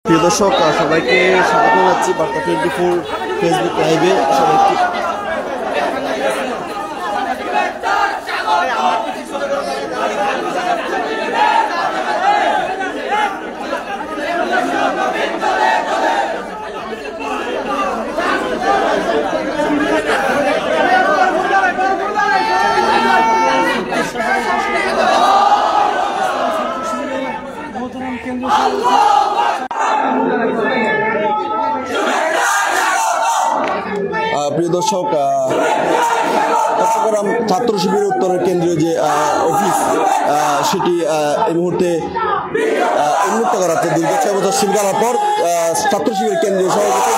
প্রিয় দর্শক সবাইকে স্বাগত জানাচ্ছি বার্তা 24 ফেসবুক লাইভে। সবাইকে প্রিয় দর্শক চট্টগ্রাম ছাত্র শিবির উত্তরের কেন্দ্রীয় যে অফিস সেটি এই মুহূর্তে উন্মুক্ত করা হচ্ছে। দীর্ঘ 6 বছর শিবির করার পর ছাত্র শিবির কেন্দ্রীয় সভাপতি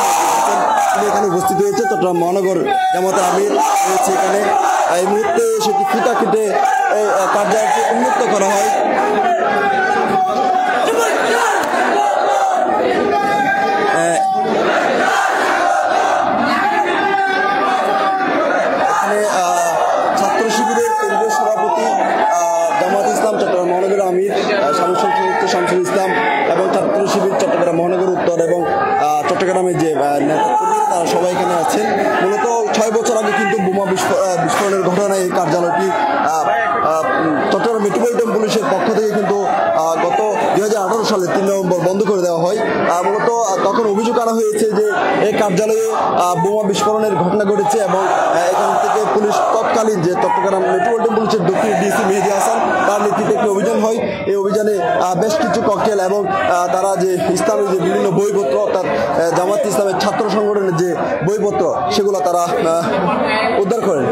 এখানে উপস্থিত হয়েছে। চট্টগ্রাম মহানগর জামাতের আমির রয়েছে এখানে। এই মুহূর্তে সেটি ফিতা কেটে কার্যালয়টি উন্মুক্ত করা হয়। ছাত্র শিবিরের কেন্দ্রীয় সভাপতি জামাত ইসলাম চট্টগ্রাম মহানগর আমির শামসুল ইসলাম এবং ছাত্র শিবির চট্টগ্রাম মহানগর উত্তর এবং চট্টগ্রামের যে নেতাকর্মী তারা সবাই এখানে আছেন। মূলত 6 বছর আগে কিন্তু বোমা বিস্ফোরণের ঘটনায় এই কার্যালয়টি চট্টগ্রাম মেট্রোপলিটন পুলিশের পক্ষ থেকে কিন্তু গত 2018 সালে 3 নভেম্বর বন্ধ করে দেওয়া হয়। মূলত তখন অভিযোগ আনা হয়েছে যে এই কার্যালয়ে বোমা বিস্ফোরণের ঘটনা ঘটেছে এবং এখান থেকে পুলিশ তৎকালীন যে চট্টগ্রাম মেট্রোপলিটন পুলিশের দক্ষিণ ডিসি মেহেদী হাসান তার নেতৃত্বে একটি অভিযান হয়। এই অভিযানে বেশ কিছু ককটেল এবং তারা যে ইসলামের যে বিভিন্ন বইপত্র অর্থাৎ জামাত ইসলামের ছাত্র সংগঠনের যে বইপত্র সেগুলো তারা উদ্ধার করেন।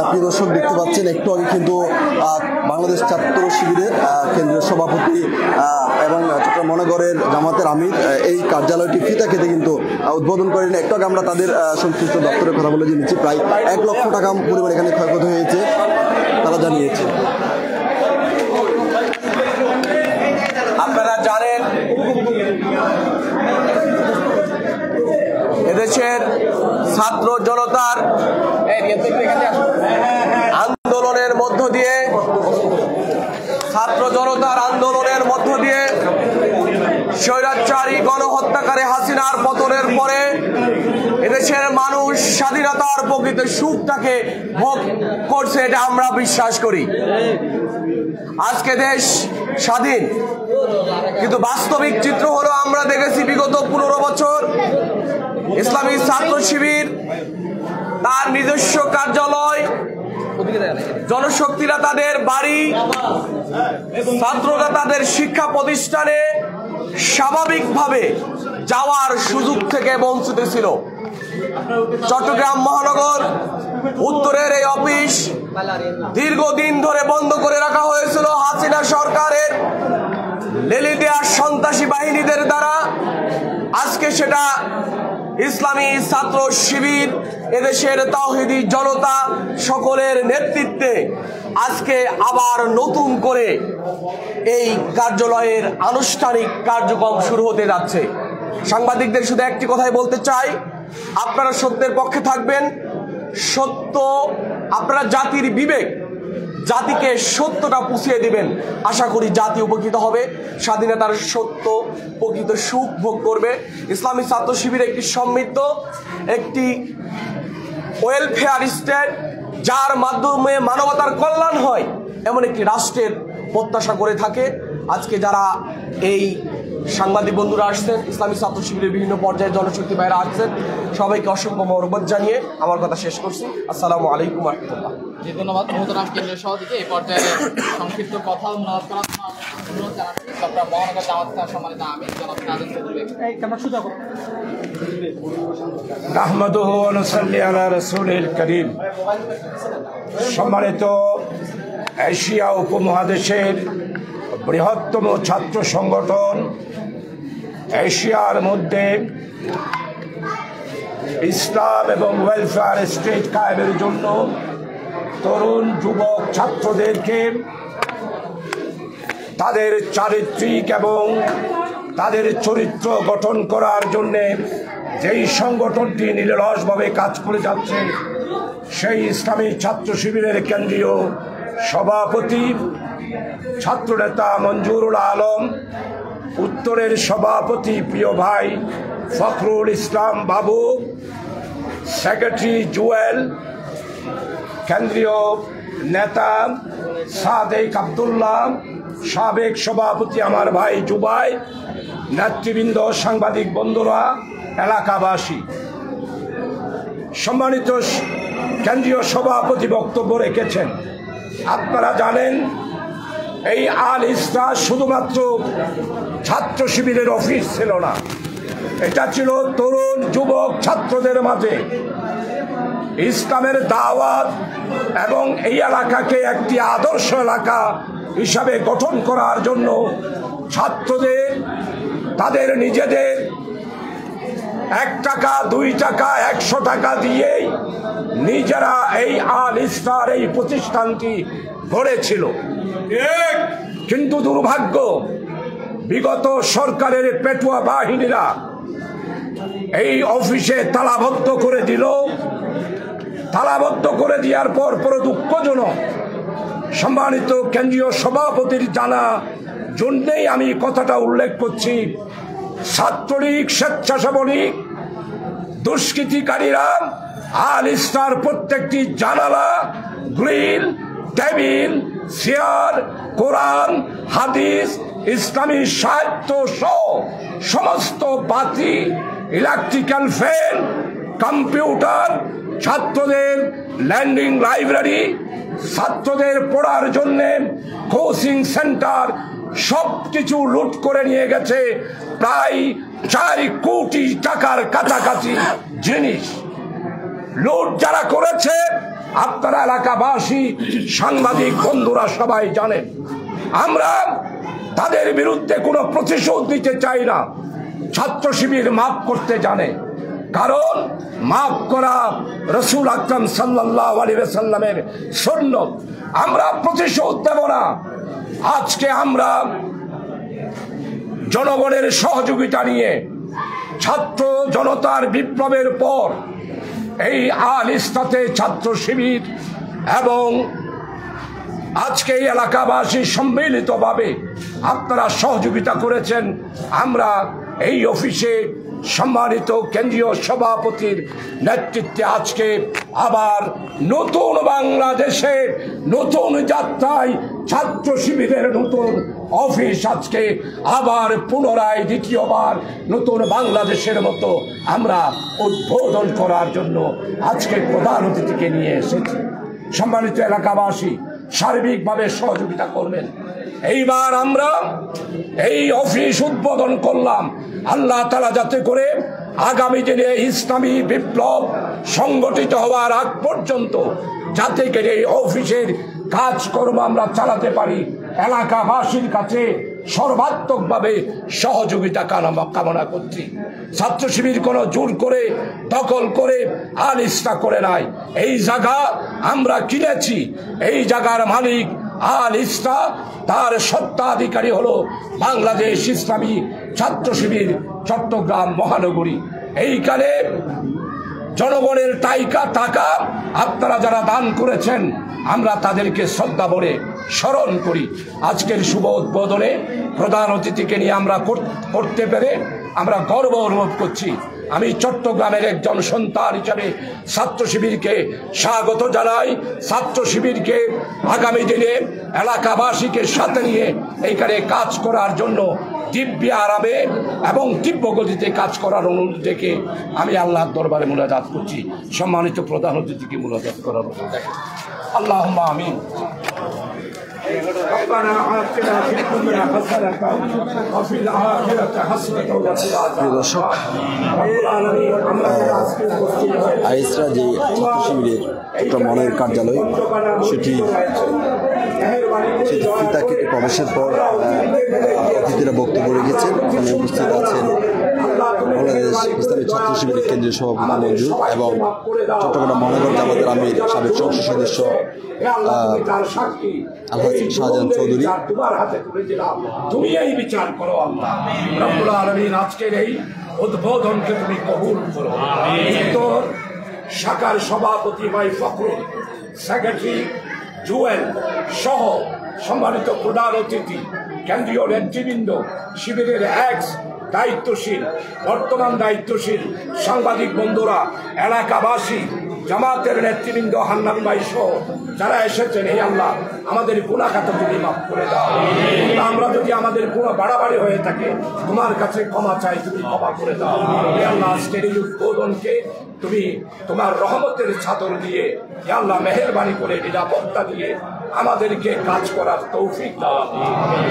প্রিয় দর্শক দেখতে পাচ্ছেন একটু আগে কিন্তু বাংলাদেশ ছাত্র শিবিরের কেন্দ্রীয় সভাপতি এবং চট্টগ্রাম মহানগরের জামাতের আমির এই কার্যালয়টি ফিতা কেটে কিন্তু উদ্বোধন করেন। একটু আগে আমরা তাদের সংশ্লিষ্ট দপ্তরের কথা বলে জেনেছি প্রায় 1 লক্ষ টাকা পরিমাণ এখানে ক্ষয়ক্ষতি হয়েছে তারা জানিয়েছে। আপনারা জানেন এদেশের ছাত্র জনতার আন্দোলনের মধ্য দিয়ে স্বৈরাচারী গণহত্যাকারী হাসিনার পতনের পরে এদেশের মানুষ স্বাধীনতার প্রকৃত সুখটাকে ভোগ করছে, এটা আমরা বিশ্বাস করি। আজকে দেশ স্বাধীন, কিন্তু বাস্তবিক চিত্র হলো আমরা দেখেছি বিগত 15 বছর ইসলামী ছাত্র শিবির তার নিজস্ব কার্যালয়, জনশক্তিরা তাদের বাড়ি, ছাত্ররা তাদের শিক্ষা প্রতিষ্ঠানে স্বাভাবিকভাবে যাওয়ার সুযোগ থেকে বঞ্চিত ছিল। চট্টগ্রাম মহানগর উত্তরের এই অফিস দীর্ঘদিন ধরে বন্ধ করে রাখা হয়েছিল হাসিনা সরকারের লেলিদিয়া সন্ত্রাসী বাহিনীদের দ্বারা। আজকে সেটা ইসলামী ছাত্র শিবির এদেশের তাওহীদি জনতা সকলের নেতৃত্বে আজকে আবার নতুন করে এই কার্যালয়ের আনুষ্ঠানিক কার্যক্রম শুরু হতে যাচ্ছে। সাংবাদিকদের শুধু একটি কথাই বলতে চাই, আপনারা সত্যের পক্ষে থাকবেন। সত্য, আপনারা জাতির বিবেক, জাতিকে সত্যটা পুষিয়ে দিবেন। আশা করি জাতি উপকৃত হবে, স্বাধীনতার সত্য প্রকৃত সুখ ভোগ করবে। ইসলামী ছাত্র শিবির একটি সমৃদ্ধ, একটি ওয়েলফেয়ার স্টেট, যার মাধ্যমে মানবতার কল্যাণ হয় এমন একটি রাষ্ট্রের প্রত্যাশা করে থাকে। আজকে যারা এই সাংবাদিক বন্ধুরা আসছেন, ইসলামী ছাত্র শিবিরের বিভিন্ন পর্যায়ে জনশক্তি ভাইরা আসছেন, সবাইকে অসংখ্য মহব্বত জানিয়ে আমার কথা শেষ করছি। আসসালামু আলাইকুম ওয়া রাহমাতুল্লাহ। ধন্যবাদ মোহতরাম কেন্দ্রীয় সভাপতি। এই পর্যায়ে সংক্ষিপ্ত কথা অনুরোধ করার অনুরোধ জানাচ্ছি চট্টগ্রাম মহানগর জামাত সম্মানিত আমির জনাব নাজিম চৌধুরী। নাহমাদুহু ওয়া নুসাল্লি আলা রাসূলিল কারীম। সম্মানিত এশিয়া উপমহাদেশের বৃহত্তম ছাত্র সংগঠন এশিয়ার মধ্যে ইসলাম এবং ওয়েলফেয়ার স্টেট কায়েমের জন্য তরুণ যুবক ছাত্রদেরকে তাদের চারিত্রিক এবং তাদের চরিত্র গঠন করার জন্যে যেই সংগঠনটি নিরলসভাবে কাজ করে যাচ্ছে, সেই ইসলামী ছাত্র শিবিরের কেন্দ্রীয় সভাপতি ছাত্রনেতা মঞ্জুরুল আলম, উত্তরের সভাপতি প্রিয় ভাই ফখরুল ইসলাম বাবু, সেক্রেটারি জুয়েল, কেন্দ্রীয় নেতা সাদেক আব্দুল্লাহ, সাবেক সভাপতি আমার ভাই জুবাই, নেতৃবৃন্দ, সাংবাদিক বন্ধুরা, এলাকাবাসী, সম্মানিত কেন্দ্রীয় সভাপতি বক্তব্য রেখেছেন। আপনারা জানেন এই আল ইসলাহ শুধুমাত্র ছাত্র শিবিরের অফিস ছিল না, এটা ছিল তরুণ যুবক ছাত্রদের মাঝে ইসলামের দাওয়াত এবং এই এলাকাকে একটি আদর্শ এলাকা হিসাবে গঠন করার জন্য ছাত্রদের তাদের নিজেদের 1 টাকা 2 টাকা 100 টাকা দিয়েই নিজেরা এই আল ইসলাহর এই প্রতিষ্ঠানটি গড়েছিল। কিন্তু দুর্ভাগ্য, বিগত সরকারের পেটুয়া বাহিনীরা এই অফিসে তালাবদ্ধ করে দিল। তালাবদ্ধ করে দেওয়ার পর দুঃখজনক, সম্মানিত কেন্দ্রীয় সভাপতির জানা জন্যেই আমি কথাটা উল্লেখ করছি, ছাত্রলীগ, স্বেচ্ছাসেবক, দুষ্কৃতিকারীরা আল ইসলাহর প্রত্যেকটি জানালা, গ্রিল, টেবিল, চেয়ার, কোরআন, হাদিস, ইসলামী সাহিত্য সহ সমস্ত বাতি, ইলেকট্রিক্যাল ফ্যান, কম্পিউটার, ছাত্রদের ল্যান্ডিং লাইব্রেরি, ছাত্রদের পড়ার জন্য কোচিং সেন্টার সবকিছু লুট করে নিয়ে গেছে। প্রায় 4 কোটি টাকার কাছাকাছি জিনিস লুট যারা করেছে আপনারা এলাকাবাসী, সাংবাদিক বন্ধুরা সবাই জানেন। আমরা তাদের বিরুদ্ধে কোনো প্রতিশোধ নিতে চাই না। ছাত্র শিবির মাফ করতে জানে, কারণ মাফ করা রাসূল আকরাম সাল্লাল্লাহু আলাইহি ওয়াসাল্লামের সুন্নাত। আমরা প্রতিশোধ দেব না। আজকে আমরা জনগণের সহযোগিতা নিয়ে ছাত্র জনতার বিপ্লবের পর এই আল ইসলাতে ছাত্র শিবির এবং আজকে এই এলাকাবাসী সম্মিলিতভাবে আপনারা সহযোগিতা করেছেন। আমরা এই অফিসে সম্মানিত কেন্দ্রীয় সভাপতির নেতৃত্বে আজকে আবার নতুন বাংলাদেশের নতুন যাত্রায় ছাত্র শিবিরের নতুন অফিস আজকে আবার পুনরায় দ্বিতীয়বার নতুন বাংলাদেশের মতো আমরা উদ্বোধন করার জন্য আজকে প্রধান অতিথিকে নিয়ে এসেছি। সম্মানিত এলাকাবাসী সার্বিকভাবে সহযোগিতা করবেন। এইবার আমরা এই অফিস উদ্বোধন করলাম, আল্লাহ তাআলা যাতে করে আগামী দিনে ইসলামী বিপ্লব সংগঠিত হওয়ার আগ পর্যন্ত যাতে করে এই অফিসের কাজকর্ম আমরা চালাতে পারি, এলাকাবাসীর কাছে সর্বাত্মকভাবে সহযোগিতা কামনা করছি। ছাত্র শিবির কোনো জোর করে দখল করে আল ইসলাহ করে নাই। এই জায়গা আমরা কিনেছি, এই জায়গার মালিক আল ইসলাহ, তার সত্ত্বাধিকারী হলো বাংলাদেশ ইসলামী ছাত্র শিবির চট্টগ্রাম মহানগরী। এইখানে জনগণের টাকা আপনারা যারা দান করেছেন আমরা তাদেরকে শ্রদ্ধা ভরে স্মরণ করি। আজকের শুভ উদ্বোধনে প্রধান অতিথিকে নিয়ে আমরা করতে পেরে আমরা গর্ব অনুভব করছি। আমি চট্টগ্রামের একজন সন্তান হিসাবে ছাত্র শিবিরকে স্বাগত জানাই। ছাত্র শিবিরকে আগামী দিনে এলাকাবাসীকে সাথে নিয়ে এইখানে কাজ করার জন্য দিব্য আরামে এবং তীব্র গতিতে কাজ করার অনুরোধ দেখে আমি আল্লাহর দরবারে মুনাজাত করছি। সম্মানিত প্রধান অতিথিকে মুনাজাত করার অনুরোধ। আল্লাহুম্মা আমিন। ربنا آتنا في الدنيا حسنة وفي الآخرة حسنة وقنا প্রিয় দর্শক, رب العالمين আমরা আজকে উপস্থিত হয়েছি আইএসরা যে ছাত্র শিবিরের একটা মনের কার্যালয় সেটি ফিতা কেটে প্রবেশের পর অতিথিরা বক্তব্য রেখেছেন। এখানে উপস্থিত আছেন বাংলাদেশ ইসলামী ছাত্র শিবিরের কেন্দ্রীয় সভাপতি মঞ্জুর এবং চট্টগ্রাম মহানগর জামাতের আমির সাবেক সংসদ সদস্য আলহাজ শাহজাহান চৌধুরী। তোমার হাতে তুলে দিলাম, তুমি এই বিচার করো আল্লাহ রব্বুল আলামিন। আজকের এই উদ্বোধনকে তুমি কবুল করো। উত্তর শাখার সভাপতি ভাই ফখরুল, সেক্রেটারি জুয়েল সহ সম্মানিত প্রধান অতিথি, কেন্দ্রীয় নেতৃবৃন্দ, শিবিরের এক্স দায়িত্বশীল, বর্তমান দায়িত্বশীল সাংবাদিক বন্ধুরা, এলাকাবাসী, জামাতের নেতৃবৃন্দ, হান্নান ভাই সহ যারা এসেছেন, এই আল্লাহ আমাদের গুনাহ খাতা তুমি মাফ করে দাও। আমরা যদি আমাদের গুনাহ বাড়াবাড়ি হয়ে থাকে তোমার কাছে ক্ষমা চাই, তুমি ক্ষমা করে দাও। এই আল্লাহ আজকের এই উদ্বোধনকে তুমি তোমার রহমতের চাদর দিয়ে, এই আল্লাহ মেহেরবানি করে নিরাপত্তা দিয়ে আমাদেরকে কাজ করার তৌফিক দাও।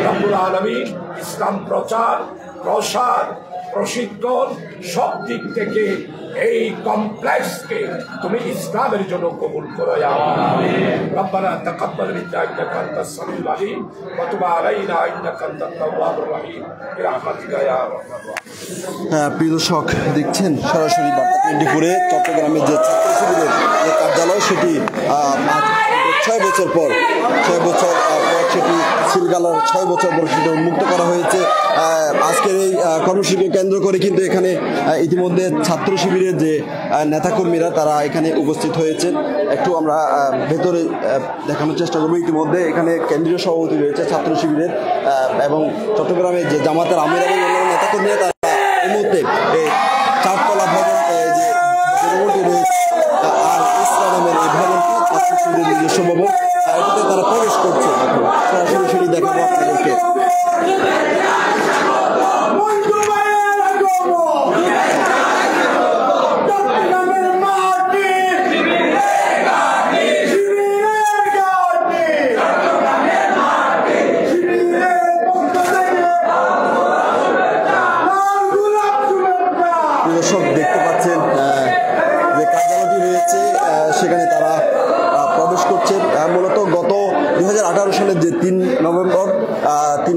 রব্বুল আলামিন ইসলাম প্রচার, প্রসার, প্রশিক্ষণ সব দিক থেকে এই কমপ্লেক্সকে তুমি ইসলামের জন্য কবুল করো। রব্বানা তাকাব্বাল মিন্না ইন্নাকা আনতাস সামিউল আলিম ওয়া তুব আলাইনা ইন্নাকা আনতাত তাওয়াবুর রহিম বিরহমাতিকা ইয়া আরহামার রাহিমিন। প্রিয় দর্শক, দেখছেন সরাসরি বার্তা 24-এ চট্টগ্রামের যে ছাত্র শিবিরের যে কার্যালয় সেটি 6 বছর পর সেটি সিলগালার 6 বছর পর সেটি উন্মুক্ত করা হয়েছে। আজকের এই কর্মসূচিকে কেন্দ্র করে কিন্তু এখানে ইতিমধ্যে ছাত্র শিবিরের যে নেতাকর্মীরা তারা এখানে উপস্থিত হয়েছেন। একটু আমরা ভেতরে দেখানোর চেষ্টা করবো। ইতিমধ্যে এখানে কেন্দ্রীয় সভাপতি রয়েছে ছাত্র শিবিরের এবং চট্টগ্রামের যে জামাতের আমির এবং অন্যান্য নেতাকর্মীরা তারা এই মুহূর্তে এই 4তলা ভবন যে ভবনটি রয়েছে আর ইসলামের এই ভবনটি ছাত্র শিবিরের নিজস্ব ভবন, এটাতে তারা প্রবেশ করছে। সরাসরি সেটি দেখাবো আপনাদেরকে। দর্শক দেখতে পাচ্ছেন যে কার্যালয়টি রয়েছে সেখানে তারা প্রবেশ করছেন। মূলত গত 2018 সালের যে 3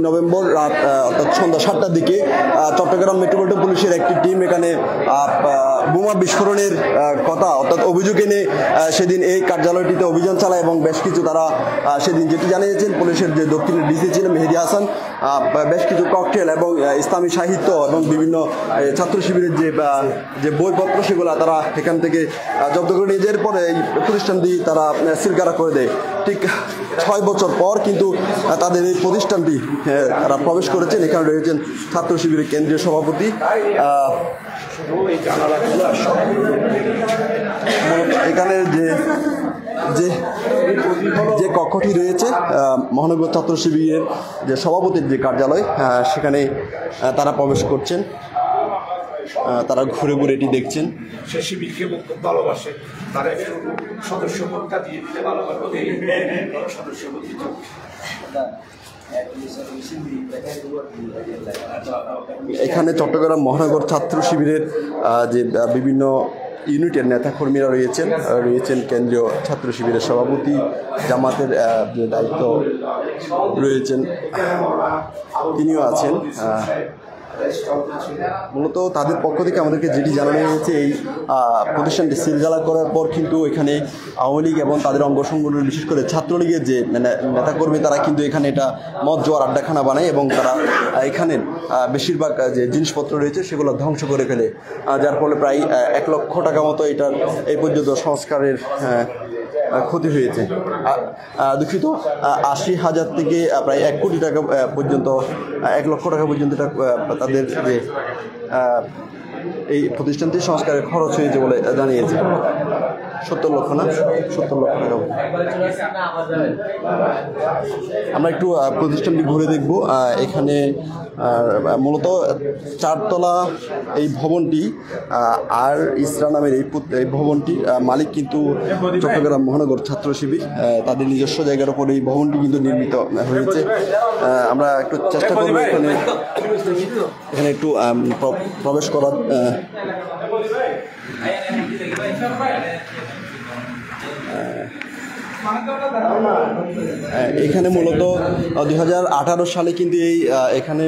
নভেম্বর রাত অর্থাৎ সন্ধ্যা 7টার দিকে চট্টগ্রাম মেট্রোপলিটন পুলিশের একটি টিম এখানে বোমা বিস্ফোরণের কথা অর্থাৎ অভিযোগ এনে সেদিন এই কার্যালয়টিতে অভিযান চালায় এবং বেশ কিছু তারা সেদিন যেটি জানিয়েছেন পুলিশের যে দক্ষিণের ডিসি ছিলেন মেহেদি হাসান, বেশ কিছু ককটেল এবং ইসলামী সাহিত্য এবং বিভিন্ন ছাত্র শিবিরের যে বইপত্র সেগুলো তারা এখান থেকে জব্দ করে নিয়ে যাওয়ার পরে এই প্রতিষ্ঠানটি তারা সিলগালা করে দেয়। ঠিক 6 বছর পর কিন্তু তাদের এই প্রতিষ্ঠানটি তারা প্রবেশ করেছেন। এখানে রয়েছেন ছাত্র শিবিরের কেন্দ্রীয় সভাপতি। এখানে যে কক্ষটি রয়েছে মহানগর ছাত্র শিবিরের যে সভাপতির যে কার্যালয়, সেখানে তারা প্রবেশ করছেন। তারা ঘুরে ঘুরে এটি দেখছেন। সে শিবিরকে খুব ভালোবাসে, তারা একটু সদস্যপদটা দিয়ে দিতে ভালোবাসে। সদস্যপদ এখানে চট্টগ্রাম মহানগর ছাত্র শিবিরের যে বিভিন্ন ইউনিটের নেতাকর্মীরা রয়েছেন কেন্দ্রীয় ছাত্র শিবিরের সভাপতি, জামাতের যে দায়িত্ব রয়েছেন তিনিও আছেন। মূলত তাদের পক্ষ থেকে আমাদেরকে যেটি জানানো হয়েছে, এই প্রতিষ্ঠানটি সিলগালা করার পর কিন্তু এখানে আওয়ামী লীগ এবং তাদের অঙ্গ সংগঠন বিশেষ করে ছাত্রলীগের যে নেতাকর্মী তারা কিন্তু এখানে এটা মদ জোয়ার আড্ডাখানা বানায় এবং তারা এখানের বেশিরভাগ যে জিনিসপত্র রয়েছে সেগুলো ধ্বংস করে ফেলে, যার ফলে প্রায় 1 লক্ষ টাকা মতো এটার এই পর্যন্ত সংস্কারের ক্ষতি হয়েছে। দুঃখিত, 80,000 থেকে প্রায় 1 কোটি টাকা পর্যন্ত 1 লক্ষ টাকা পর্যন্ত এটা তাদের যে এই প্রতিষ্ঠানটি সংস্কারের খরচ হয়েছে বলে জানিয়েছে। 70 লক্ষ না 70 লক্ষ টাকা। আমরা একটু প্রতিষ্ঠানটি ঘুরে দেখব। এখানে মূলত 4 তলা এই ভবনটি আর ইসরা নামের এই ভবনটির মালিক কিন্তু চট্টগ্রাম মহানগর ছাত্র শিবির। তাদের নিজস্ব জায়গার উপর এই ভবনটি কিন্তু নির্মিত হয়েছে। আমরা একটু চেষ্টা করব এখানে একটু প্রবেশ করার। এখানে মূলত 2018 সালে কিন্তু এখানে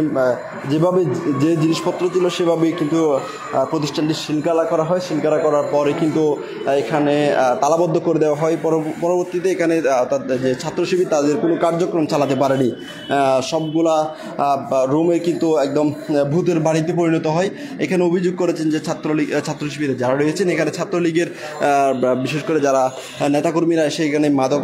যেভাবে যে জিনিসপত্র ছিল সেভাবেই কিন্তু প্রতিষ্ঠানটি সিলগালা করা হয়। সিলগালা করার পরে কিন্তু এখানে তালাবদ্ধ করে দেওয়া হয়। পরবর্তীতে এখানে যে ছাত্র শিবির তাদের কোনো কার্যক্রম চালাতে পারেনি। সবগুলা রুমে কিন্তু একদম ভূতের বাড়িতে পরিণত হয়। এখানে অভিযোগ করেছেন যে ছাত্র শিবিরে যারা রয়েছেন, এখানে ছাত্রলীগের বিশেষ করে যারা নেতাকর্মীরা সেখানে মাদক